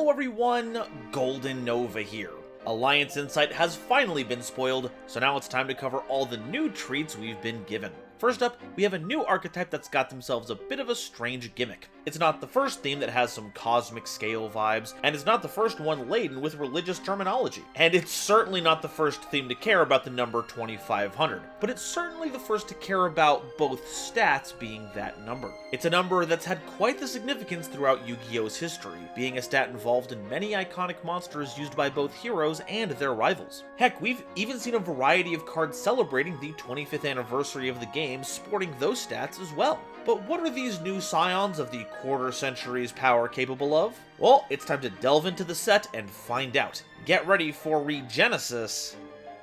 Hello everyone, GoldenNova here. Alliance Insight has finally been spoiled, so now it's time to cover all the new treats we've been given. First up, we have a new archetype that's got themselves a bit of a strange gimmick. It's not the first theme that has some cosmic scale vibes, and it's not the first one laden with religious terminology. And it's certainly not the first theme to care about the number 2500, but it's certainly the first to care about both stats being that number. It's a number that's had quite the significance throughout Yu-Gi-Oh's history, being a stat involved in many iconic monsters used by both heroes and their rivals. Heck, we've even seen a variety of cards celebrating the 25th anniversary of the game sporting those stats as well. But what are these new scions of the quarter century's power capable of? Well, it's time to delve into the set and find out. Get ready for Regenesis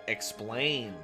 Explained.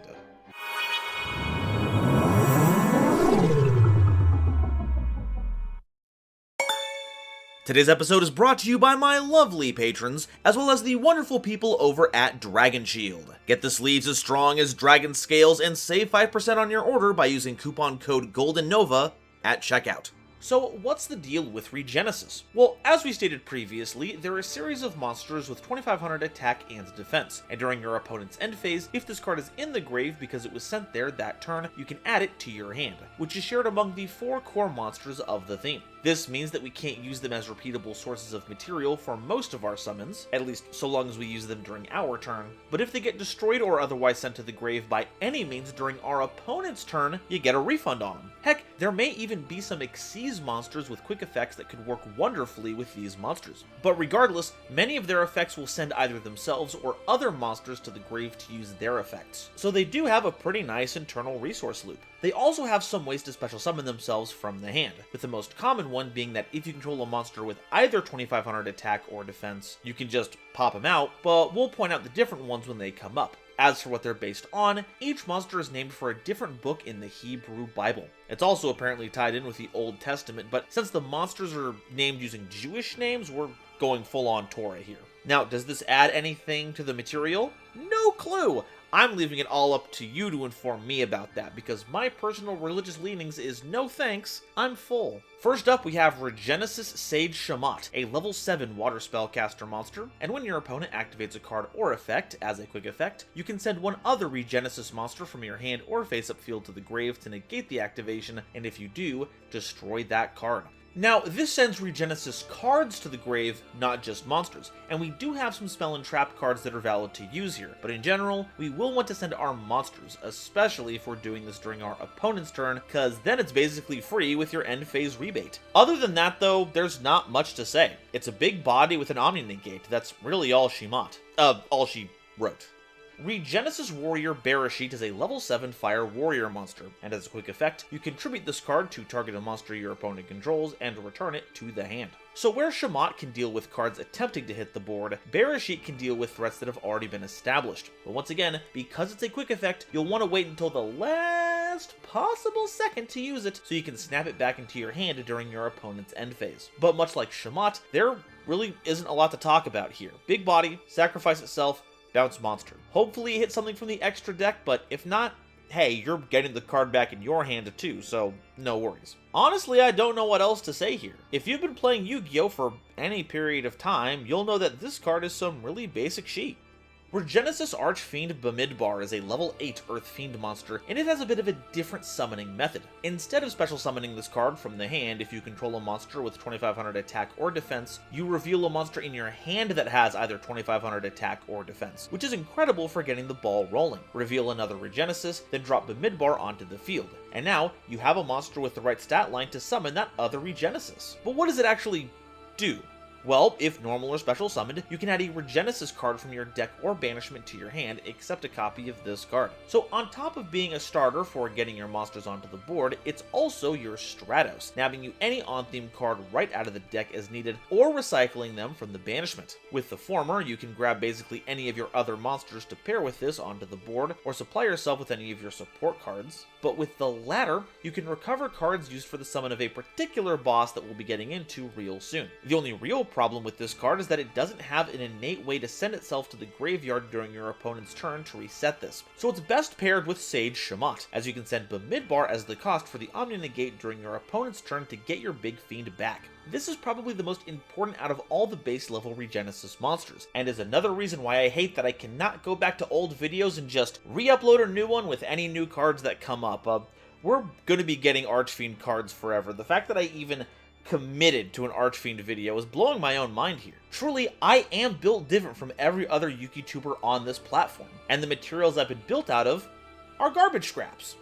Today's episode is brought to you by my lovely patrons, as well as the wonderful people over at Dragon Shield. Get the sleeves as strong as dragon scales and save 5% on your order by using coupon code GoldenNova at checkout. So what's the deal with Regenesis? Well, as we stated previously, there are a series of monsters with 2500 attack and defense, and during your opponent's end phase, if this card is in the grave because it was sent there that turn, you can add it to your hand, which is shared among the 4 core monsters of the theme. This means that we can't use them as repeatable sources of material for most of our summons, at least so long as we use them during our turn, but if they get destroyed or otherwise sent to the grave by any means during our opponent's turn, you get a refund on them. Heck, there may even be some Xyz monsters with quick effects that could work wonderfully with these monsters. But regardless, many of their effects will send either themselves or other monsters to the grave to use their effects, so they do have a pretty nice internal resource loop. They also have some ways to special summon themselves from the hand, with the most common one being that if you control a monster with either 2500 attack or defense, you can just pop them out, but we'll point out the different ones when they come up. As for what they're based on, each monster is named for a different book in the Hebrew Bible. It's also apparently tied in with the Old Testament, but since the monsters are named using Jewish names, we're going full on Torah here. Now, does this add anything to the material? No clue! I'm leaving it all up to you to inform me about that, because my personal religious leanings is no thanks, I'm full. First up, we have Regenesis Sage Shamat, a level 7 water spellcaster monster, and when your opponent activates a card or effect as a quick effect, you can send one other Regenesis monster from your hand or face-up field to the grave to negate the activation, and if you do, destroy that card. Now, this sends Regenesis cards to the grave, not just monsters, and we do have some spell and trap cards that are valid to use here, but in general, we will want to send our monsters, especially if we're doing this during our opponent's turn, cause then it's basically free with your end phase rebate. Other than that though, there's not much to say. It's a big body with an Omni negate, that's really all she wrote. Regenesis Warrior Bereshit is a level 7 fire warrior monster, and as a quick effect, you contribute this card to target a monster your opponent controls and return it to the hand. So where Shamat can deal with cards attempting to hit the board, Bereshit can deal with threats that have already been established. But once again, because it's a quick effect, you'll want to wait until the last possible second to use it, so you can snap it back into your hand during your opponent's end phase. But much like Shamat, there really isn't a lot to talk about here. Big body, sacrifice itself, bounce monster. Hopefully you hit something from the extra deck, but if not, hey, you're getting the card back in your hand too, so no worries. Honestly, I don't know what else to say here. If you've been playing Yu-Gi-Oh for any period of time, you'll know that this card is some really basic sheet. Regenesis Archfiend Bamidbar is a level 8 Earth Fiend monster, and it has a bit of a different summoning method. Instead of special summoning this card from the hand, if you control a monster with 2500 attack or defense, you reveal a monster in your hand that has either 2500 attack or defense, which is incredible for getting the ball rolling. Reveal another Regenesis, then drop Bamidbar onto the field. And now, you have a monster with the right stat line to summon that other Regenesis. But what does it actually do? Well, if normal or special summoned, you can add a Regenesis card from your deck or banishment to your hand, except a copy of this card. So on top of being a starter for getting your monsters onto the board, it's also your Stratos, nabbing you any on-theme card right out of the deck as needed, or recycling them from the banishment. With the former, you can grab basically any of your other monsters to pair with this onto the board, or supply yourself with any of your support cards. But with the latter, you can recover cards used for the summon of a particular boss that we'll be getting into real soon. The only real problem with this card is that it doesn't have an innate way to send itself to the graveyard during your opponent's turn to reset this, so it's best paired with Sage Shamat, as you can send Bamidbar as the cost for the Omni Negate during your opponent's turn to get your big fiend back. This is probably the most important out of all the base level Regenesis monsters, and is another reason why I hate that I cannot go back to old videos and just re-upload a new one with any new cards that come up. We're going to be getting Archfiend cards forever. The fact that I even committed to an Archfiend video is blowing my own mind here. Truly, I am built different from every other YukiTuber on this platform, and the materials I've been built out of are garbage scraps.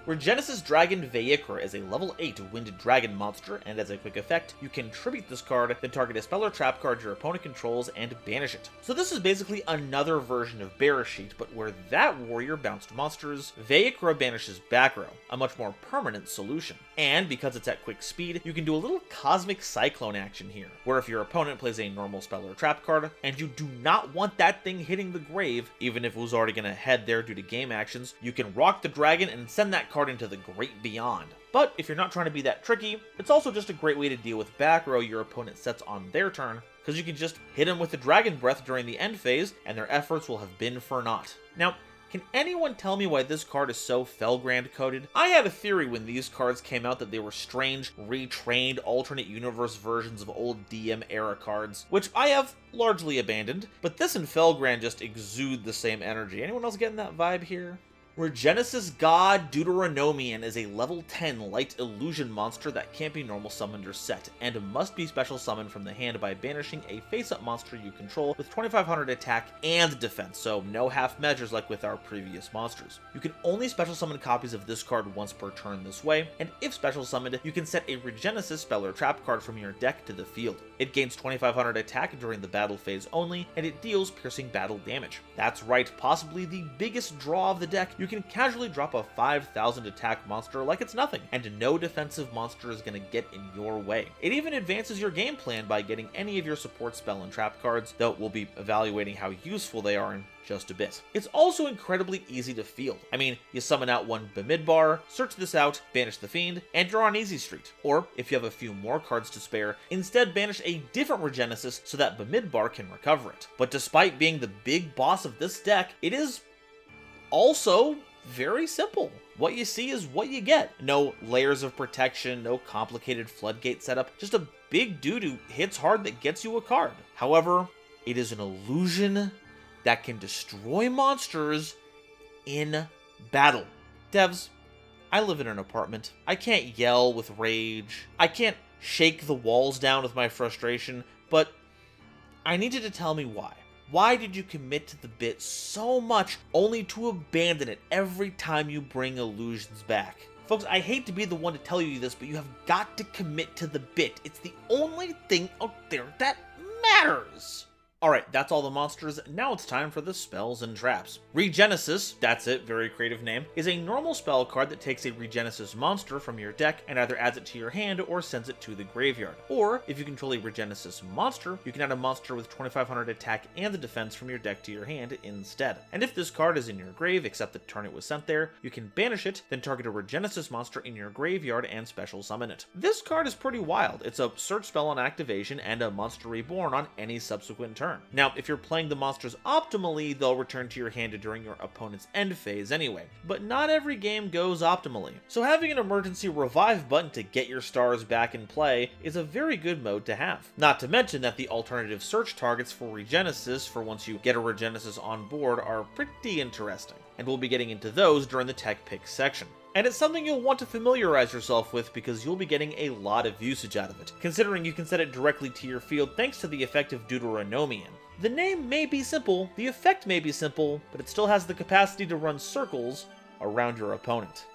Regenesis Dragon Vayikra is a level 8 Winged Dragon monster, and as a quick effect, you can tribute this card, then target a spell or trap card your opponent controls and banish it. So this is basically another version of Bereshit, but where that warrior bounced monsters, Vayikra banishes back row, a much more permanent solution. And because it's at quick speed, you can do a little Cosmic Cyclone action here, where if your opponent plays a normal spell or trap card, and you do not want that thing hitting the grave, even if it was already going to head there due to game actions, you can rock the dragon and send that card into the great beyond. But if you're not trying to be that tricky, it's also just a great way to deal with back row your opponent sets on their turn, because you can just hit them with the Dragon Breath during the end phase, and their efforts will have been for naught. Now, can anyone tell me why this card is so Felgrand coded? I had a theory when these cards came out that they were strange, retrained, alternate universe versions of old DM era cards, which I have largely abandoned, but this and Felgrand just exude the same energy. Anyone else getting that vibe here? Regenesis God Deuteronomian is a level 10 light illusion monster that can't be normal summoned or set, and must be special summoned from the hand by banishing a face-up monster you control with 2500 attack and defense, so no half measures like with our previous monsters. You can only special summon copies of this card once per turn this way, and if special summoned, you can set a Regenesis spell or trap card from your deck to the field. It gains 2500 attack during the battle phase only, and it deals piercing battle damage. That's right, possibly the biggest draw of the deck. You can casually drop a 5000 attack monster like it's nothing, and no defensive monster is going to get in your way. It even advances your game plan by getting any of your support spell and trap cards, though we'll be evaluating how useful they are in just a bit. It's also incredibly easy to field. I mean, you summon out one Bamidbar, search this out, banish the fiend, and you're on easy street. Or, if you have a few more cards to spare, instead banish a different Regenesis so that Bamidbar can recover it. But despite being the big boss of this deck, it is also very simple. What you see is what you get. No layers of protection, no complicated floodgate setup, just a big dude who hits hard that gets you a card. However, it is an illusion that can destroy monsters in battle. Devs, I live in an apartment. I can't yell with rage. I can't shake the walls down with my frustration, but I need you to tell me why. Why did you commit to the bit so much only to abandon it every time you bring illusions back? Folks, I hate to be the one to tell you this, but you have got to commit to the bit. It's the only thing out there that matters. Alright, that's all the monsters. Now it's time for the spells and traps. Regenesis, that's it, very creative name, is a normal spell card that takes a Regenesis monster from your deck and either adds it to your hand or sends it to the graveyard. Or, if you control a Regenesis monster, you can add a monster with 2500 attack and the defense from your deck to your hand instead. And if this card is in your grave, except the turn it was sent there, you can banish it, then target a Regenesis monster in your graveyard and special summon it. This card is pretty wild. It's a search spell on activation and a monster reborn on any subsequent turn. Now, if you're playing the monsters optimally, they'll return to your hand during your opponent's end phase anyway, but not every game goes optimally. So having an emergency revive button to get your stars back in play is a very good mode to have. Not to mention that the alternative search targets for Regenesis for once you get a Regenesis on board are pretty interesting, and we'll be getting into those during the tech picks section. And it's something you'll want to familiarize yourself with because you'll be getting a lot of usage out of it, considering you can set it directly to your field thanks to the effect of Deuteronomian. The name may be simple, the effect may be simple, but it still has the capacity to run circles around your opponent.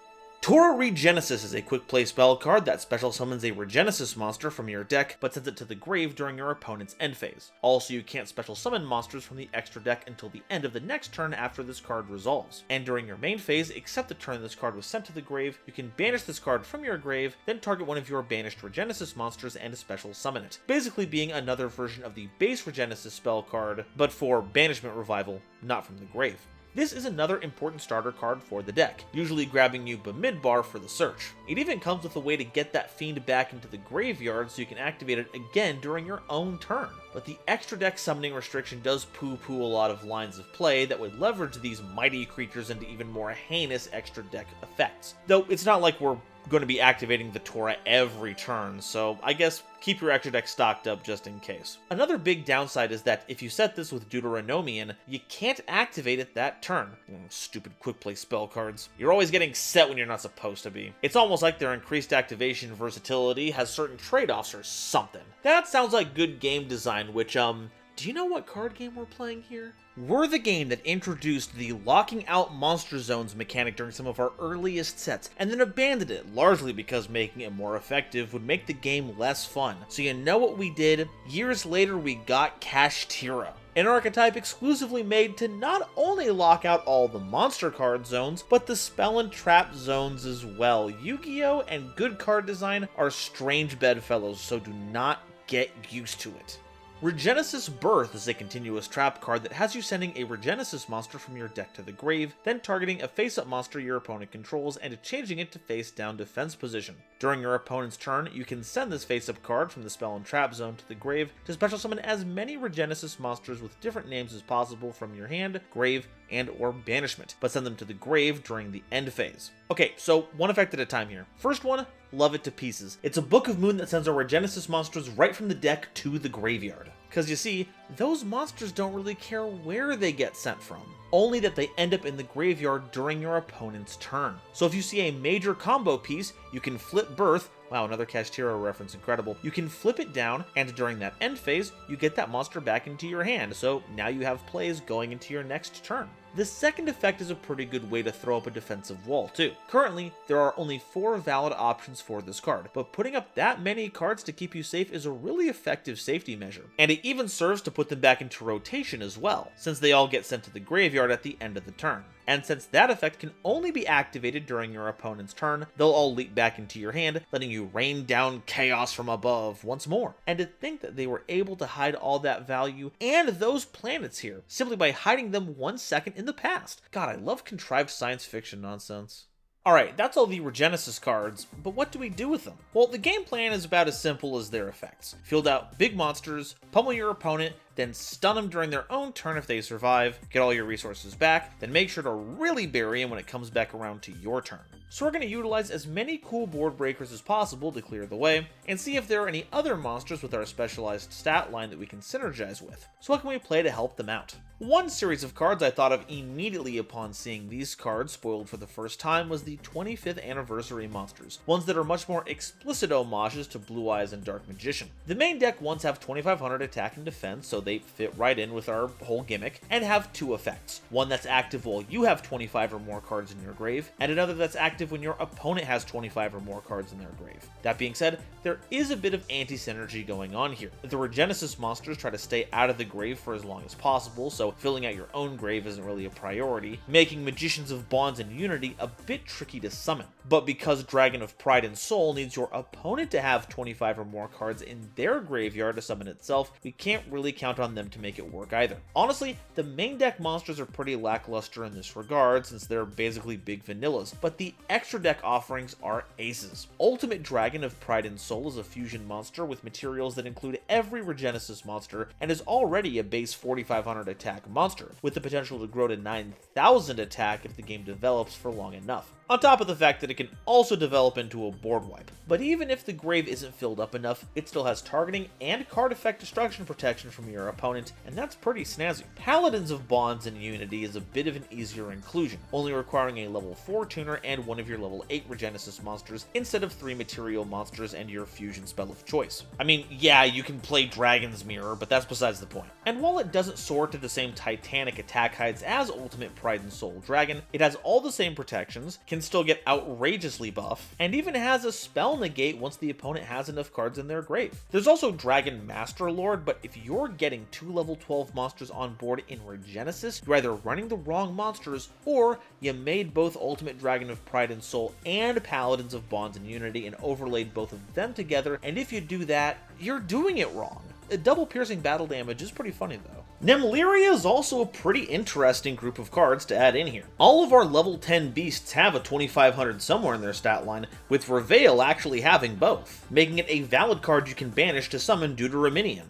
Tora Regenesis is a quick play spell card that special summons a Regenesis monster from your deck, but sends it to the grave during your opponent's end phase. Also, you can't special summon monsters from the extra deck until the end of the next turn after this card resolves. And during your main phase, except the turn this card was sent to the grave, you can banish this card from your grave, then target one of your banished Regenesis monsters and special summon it. Basically being another version of the base Regenesis spell card, but for banishment revival, not from the grave. This is another important starter card for the deck, usually grabbing you midbar for the search. It even comes with a way to get that fiend back into the graveyard so you can activate it again during your own turn. But the extra deck summoning restriction does poo-poo a lot of lines of play that would leverage these mighty creatures into even more heinous extra deck effects. Though it's not like we're going to be activating the Torah every turn, so I guess keep your extra deck stocked up just in case. Another big downside is that if you set this with Deuteronomian, you can't activate it that turn. Stupid quick play spell cards. You're always getting set when you're not supposed to be. It's almost like their increased activation versatility has certain trade-offs or something. That sounds like good game design, which, do you know what card game we're playing here? We're the game that introduced the locking out monster zones mechanic during some of our earliest sets, and then abandoned it, largely because making it more effective would make the game less fun. So you know what we did? Years later we got Kashtira, an archetype exclusively made to not only lock out all the monster card zones, but the spell and trap zones as well. Yu-Gi-Oh! And good card design are strange bedfellows, so do not get used to it. Regenesis Birth is a continuous trap card that has you sending a Regenesis monster from your deck to the grave, then targeting a face-up monster your opponent controls and changing it to face-down defense position. During your opponent's turn, you can send this face-up card from the spell and trap zone to the grave to special summon as many Regenesis monsters with different names as possible from your hand, grave, and or banishment, but send them to the grave during the end phase. Okay, so one effect at a time here. First one, love it to pieces. It's a Book of Moon that sends our Regenesis monsters right from the deck to the graveyard. Because you see, those monsters don't really care where they get sent from, only that they end up in the graveyard during your opponent's turn. So if you see a major combo piece, you can flip Birth. Wow, another Kashtira reference, incredible. You can flip it down, and during that end phase, you get that monster back into your hand, so now you have plays going into your next turn. The second effect is a pretty good way to throw up a defensive wall too. Currently, there are only 4 valid options for this card, but putting up that many cards to keep you safe is a really effective safety measure. And it even serves to put them back into rotation as well, since they all get sent to the graveyard at the end of the turn. And since that effect can only be activated during your opponent's turn, they'll all leak back into your hand, letting you rain down chaos from above once more. And to think that they were able to hide all that value and those planets here, simply by hiding them 1 second in the past. God, I love contrived science fiction nonsense. Alright, that's all the Regenesis cards, but what do we do with them? Well, the game plan is about as simple as their effects. Field out big monsters, pummel your opponent, then stun them during their own turn if they survive, get all your resources back, then make sure to really bury them when it comes back around to your turn. So we're going to utilize as many cool board breakers as possible to clear the way, and see if there are any other monsters with our specialized stat line that we can synergize with. So what can we play to help them out? One series of cards I thought of immediately upon seeing these cards spoiled for the first time was the 25th Anniversary Monsters, ones that are much more explicit homages to Blue Eyes and Dark Magician. The main deck ones have 2500 attack and defense, so they fit right in with our whole gimmick, and have 2 effects. One that's active while you have 25 or more cards in your grave, and another that's active when your opponent has 25 or more cards in their grave. That being said, there is a bit of anti-synergy going on here. The Regenesis monsters try to stay out of the grave for as long as possible, so filling out your own grave isn't really a priority, making Magicians of Bonds and Unity a bit tricky to summon. But because Dragon of Pride and Soul needs your opponent to have 25 or more cards in their graveyard to summon itself, we can't really count on them to make it work either. Honestly, the main deck monsters are pretty lackluster in this regard since they're basically big vanillas, but the extra deck offerings are aces. Ultimate Dragon of Pride and Soul is a fusion monster with materials that include every Regenesis monster and is already a base 4500 attack monster, with the potential to grow to 9000 attack if the game develops for long enough. On top of the fact that it can also develop into a board wipe. But even if the grave isn't filled up enough, it still has targeting and card effect destruction protection from your opponent, and that's pretty snazzy. Paladins of Bonds and Unity is a bit of an easier inclusion, only requiring a level 4 tuner and one of your level 8 Regenesis monsters instead of 3 material monsters and your fusion spell of choice. I mean, yeah, you can play Dragon's Mirror, but that's besides the point. And while it doesn't soar to the same titanic attack heights as Ultimate Pride and Soul Dragon, it has all the same protections, can still get outrageously buff, and even has a spell negate once the opponent has enough cards in their grave. There's also Dragon Master Lord, but if you're getting 2 level 12 monsters on board in Regenesis, you're either running the wrong monsters, or you made both Ultimate Dragon of Pride and Soul and Paladins of Bonds and Unity and overlaid both of them together, and if you do that, you're doing it wrong. double piercing battle damage is pretty funny though. Nemlyria is also a pretty interesting group of cards to add in here. All of our level 10 beasts have a 2500 somewhere in their stat line, with Reveal actually having both, making it a valid card you can banish to summon Deuteronomian.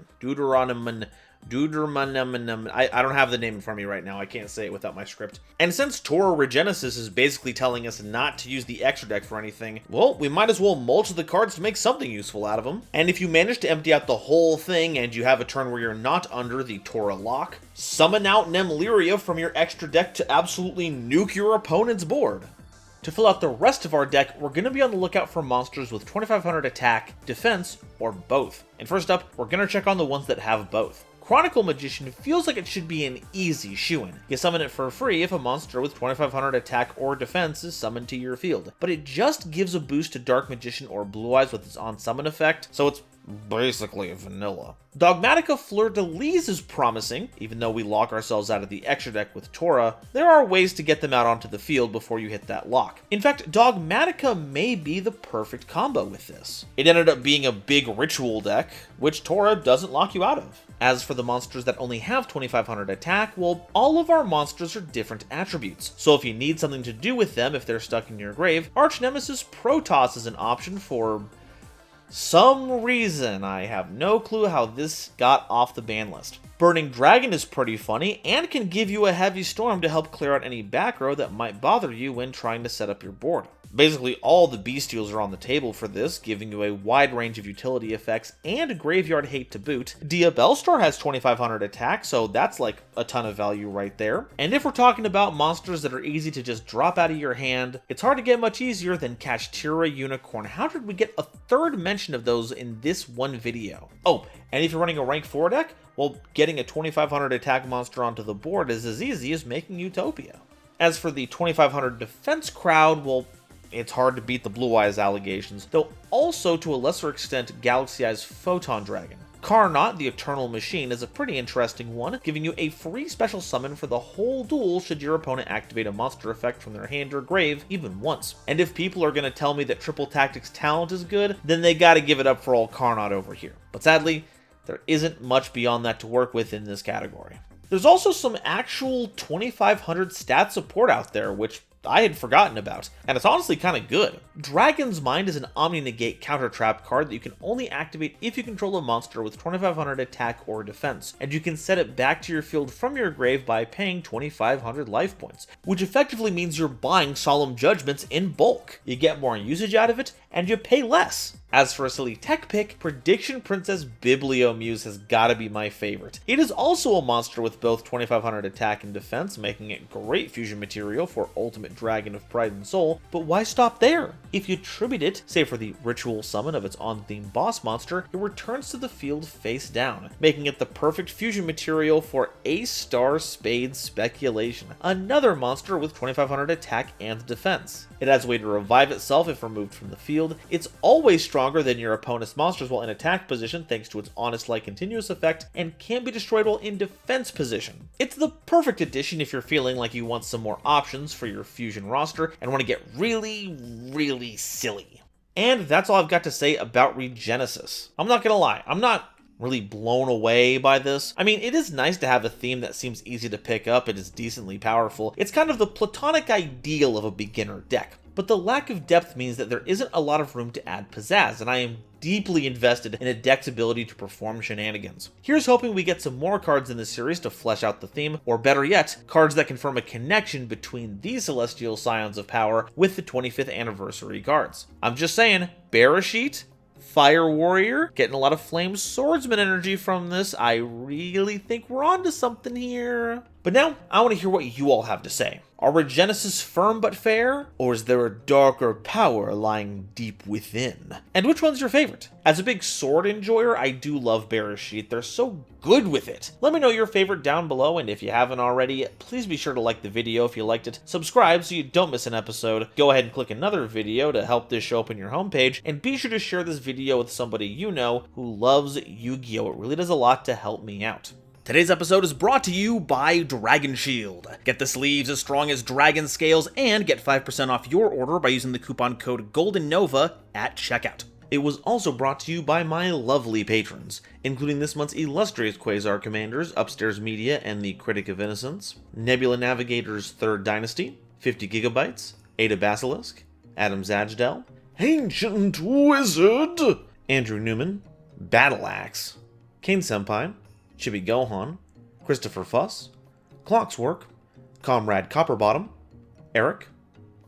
I don't have the name in front of me right now, I can't say it without my script. And since Toro Regenesis is basically telling us not to use the extra deck for anything, well, we might as well mulch the cards to make something useful out of them. And if you manage to empty out the whole thing and you have a turn where you're not under the Toro lock, summon out Nemlyria from your extra deck to absolutely nuke your opponent's board. To fill out the rest of our deck, we're going to be on the lookout for monsters with 2500 attack, defense, or both. And first up, we're going to check on the ones that have both. Chronicle Magician feels like it should be an easy shoo-in. You summon it for free if a monster with 2500 attack or defense is summoned to your field, but it just gives a boost to Dark Magician or Blue Eyes with its on-summon effect, so it's basically vanilla. Dogmatica Fleur-de-Lis is promising. Even though we lock ourselves out of the extra deck with Tora, there are ways to get them out onto the field before you hit that lock. In fact, Dogmatica may be the perfect combo with this. It ended up being a big ritual deck, which Tora doesn't lock you out of. As for the monsters that only have 2500 attack, well, all of our monsters are different attributes, so if you need something to do with them if they're stuck in your grave, Arch Nemesis Protoss is an option for some reason. I have no clue how this got off the ban list. Burning Dragon is pretty funny and can give you a heavy storm to help clear out any back row that might bother you when trying to set up your board. Basically, all the bestials are on the table for this, giving you a wide range of utility effects and graveyard hate to boot. Diabellstar has 2500 attack, so that's like a ton of value right there. And if we're talking about monsters that are easy to just drop out of your hand, it's hard to get much easier than Kashtira Unicorn. How did we get a third mention of those in this one video? Oh, and if you're running a rank 4 deck, well, getting a 2500 attack monster onto the board is as easy as making Utopia. As for the 2500 defense crowd, well, it's hard to beat the Blue Eyes allegations, though also to a lesser extent Galaxy Eyes Photon Dragon. Carnot, the Eternal Machine, is a pretty interesting one, giving you a free special summon for the whole duel should your opponent activate a monster effect from their hand or grave even once. And if people are going to tell me that Triple Tactics Talent is good, then they gotta give it up for old Carnot over here. But sadly, there isn't much beyond that to work with in this category. There's also some actual 2500 stat support out there, which I had forgotten about, and it's honestly kind of good. Dragon's Mind is an Omni-Negate counter trap card that you can only activate if you control a monster with 2500 attack or defense, and you can set it back to your field from your grave by paying 2500 life points, which effectively means you're buying Solemn Judgments in bulk. You get more usage out of it, and you pay less. As for a silly tech pick, Prediction Princess Bibliomuse has gotta be my favorite. It is also a monster with both 2500 attack and defense, making it great fusion material for Ultimate Dragon of Pride and Soul, but why stop there? If you tribute it, say for the ritual summon of its on-theme boss monster, it returns to the field face down, making it the perfect fusion material for A-Star Spade Speculation, another monster with 2500 attack and defense. It has a way to revive itself if removed from the field. It's always stronger than your opponent's monsters while in attack position thanks to its Honest-like continuous effect, and can be destroyed while in defense position. It's the perfect addition if you're feeling like you want some more options for your fusion roster and want to get really silly. And that's all I've got to say about Regenesis. I'm not gonna lie, I'm not really blown away by this. I mean, it is nice to have a theme that seems easy to pick up and is decently powerful. It's kind of the platonic ideal of a beginner deck. But the lack of depth means that there isn't a lot of room to add pizzazz, and I am deeply invested in a deck's ability to perform shenanigans. Here's hoping we get some more cards in this series to flesh out the theme, or better yet, cards that confirm a connection between these Celestial Scions of Power with the 25th anniversary cards. I'm just saying, Bereshit, Fire Warrior, getting a lot of Flame Swordsman energy from this. I really think we're onto something here. But now, I want to hear what you all have to say. Are Regenesis firm but fair? Or is there a darker power lying deep within? And which one's your favorite? As a big sword enjoyer, I do love Bereshit. They're so good with it. Let me know your favorite down below, and if you haven't already, please be sure to like the video if you liked it, subscribe so you don't miss an episode, go ahead and click another video to help this show up on your homepage, and be sure to share this video with somebody you know who loves Yu-Gi-Oh! It really does a lot to help me out. Today's episode is brought to you by Dragon Shield. Get the sleeves as strong as dragon scales and get 5% off your order by using the coupon code GoldenNova at checkout. It was also brought to you by my lovely patrons, including this month's illustrious Quasar Commanders, Upstairs Media and the Critic of Innocence, Nebula Navigator's Third Dynasty, 50 Gigabytes, Ada Basilisk, Adam Zajdel, Ancient Wizard, Andrew Newman, Battle Axe, Kane Senpai, Chibi Gohan, Christopher Fuss, Clockswork, Comrade Copperbottom, Eric,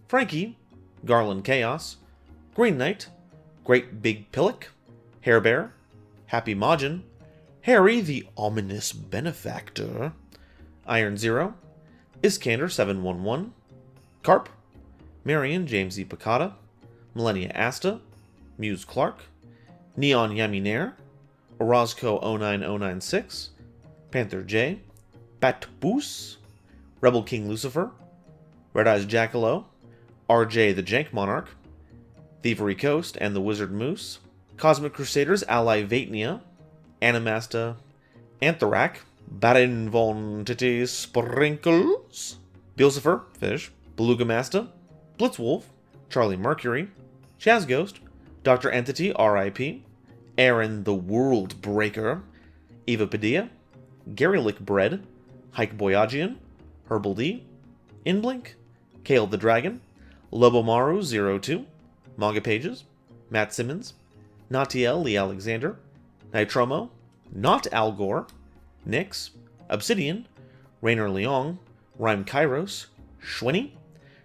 Frankie, Garland Chaos, Green Knight, Great Big Pillock, Hairbear, Happy Majin, Harry the Ominous Benefactor, Iron Zero, Iskander 711, Carp, Marion James E. Picata, Millennia Asta, Muse Clark, Neon Yaminair, Orozco 09096, Panther J, Bat Boos, Rebel King Lucifer, Red Eyes Jackalow, RJ the Jank Monarch, Thievery Coast and the Wizard Moose, Cosmic Crusaders Ally Vatnia, Animasta, Anthrak, Baron von Titty Sprinkles, Beelzephyr, Fish, Beluga Masta, Blitzwolf, Charlie Mercury, Chaz Ghost, Dr. Entity RIP, Aaron the World Breaker, Eva Padilla, Gary Lickbread, Hike Boyagian, Herbal D, Inblink, Kale the Dragon, Lobomaru02, Manga Pages, Matt Simmons, Natiel Lee Alexander, Nitromo, Not Al Gore, Nyx, Obsidian, Rainer Leong, Rhyme Kairos, Schwinny,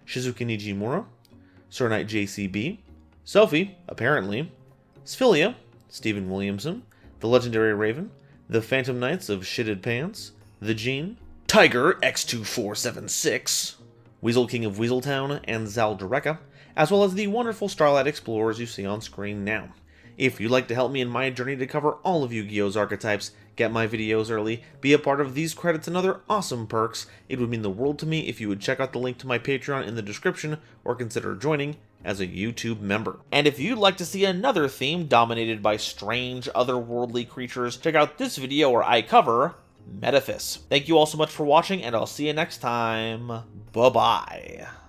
Shizuka Nijimura, Sir Knight JCB, Sophie, apparently, Sphilia, Stephen Williamson, The Legendary Raven, The Phantom Knights of Shitted Pants, The Gene, Tiger X2476, Weasel King of Weaseltown, and Zaldureka, as well as the wonderful Starlight Explorers you see on screen now. If you'd like to help me in my journey to cover all of Yu-Gi-Oh's archetypes, get my videos early, be a part of these credits and other awesome perks, it would mean the world to me if you would check out the link to my Patreon in the description or consider joining as a YouTube member. And if you'd like to see another theme dominated by strange, otherworldly creatures, check out this video where I cover Metaphys. Thank you all so much for watching, and I'll see you next time. Bye-bye.